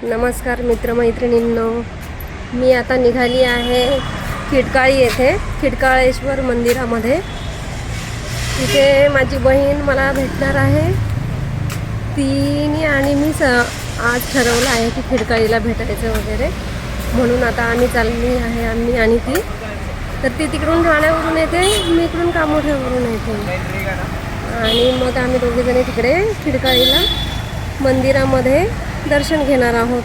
नमस्कार मित्रमैत्रिणींनो, मी आता निघाली आहे खिडकाळी येथे खिडकाळेश्वर मंदिरामध्ये। तिथे माझी बहीण मला भेटणार आहे। तिने आणि मी आज ठरवलं आहे की खिडकाळीला भेटायचं वगैरे, म्हणून आता आम्ही चालली आहे, आम्ही आणि ती। तर ती तिकडून ठाण्यावरून येते, मी इकडून कामोठ्यावरून येते आणि मग आम्ही दोघेजणी तिकडे खिडकाळीला मंदिरामध्ये दर्शन घेणार आहोत।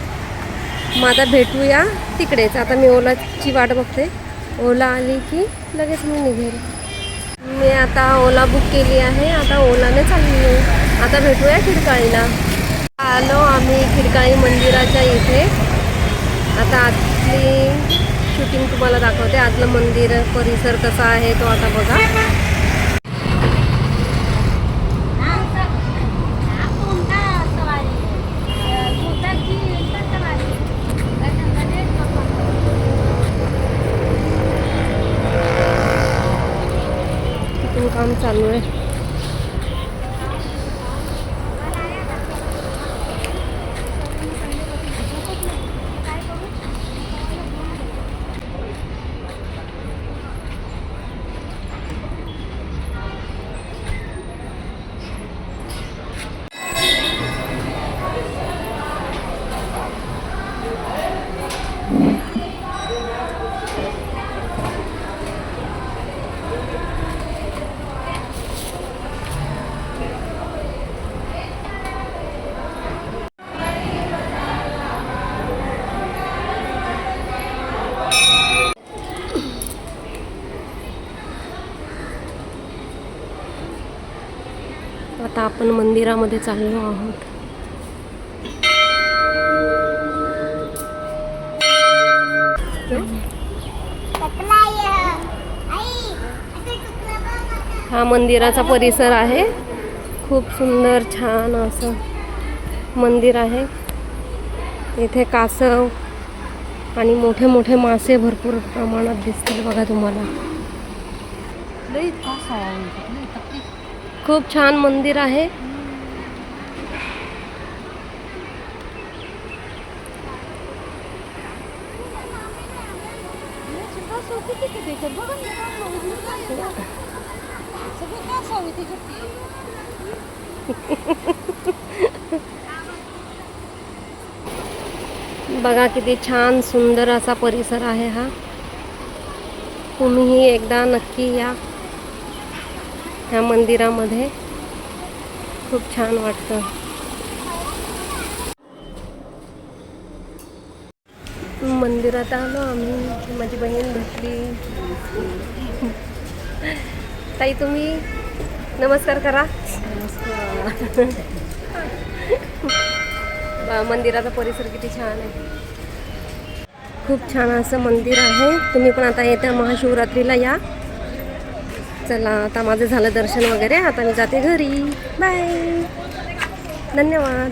मग आता भेटूया तिकडेच। आता मी ओलाची वाट बघते, ओला आली की लगेच मी निघेल। मी आता ओला बुक केली आहे, आता ओलाने चालली आहे। आता भेटूया खिडकाळीला। आलो आम्ही खिडकाळी मंदिराच्या इथे। आता आतली शूटिंग तुम्हाला दाखवते, आतलं मंदिर परिसर कसा आहे तो आता बघा। काम चालू आहे। आता आपण मंदिरामध्ये चाललो आहोत। हा मंदिराचा परिसर आहे, खूप सुंदर छान असं मंदिर आहे। इथे कासव आणि मोठे मोठे मासे भरपूर प्रमाणात दिसतील बघा तुम्हाला। खूप छान मंदिर आहे। बघा किती छान सुंदर असा परिसर आहे हा। तुम्हीही एकदा नक्की या ह्या मंदिरामध्ये, खूप छान वाटतं। मंदिरात आलो आम्ही, माझी बहीण भेटली। ताई तुम्ही नमस्कार करा। नमस्कार। मंदिराचा परिसर किती छान आहे, खूप छान असं मंदिर आहे। तुम्ही पण आता येत्या महाशिवरात्रीला या। चला आता माझं झालं दर्शन वगैरे, आता मी जाते घरी। बाय, धन्यवाद।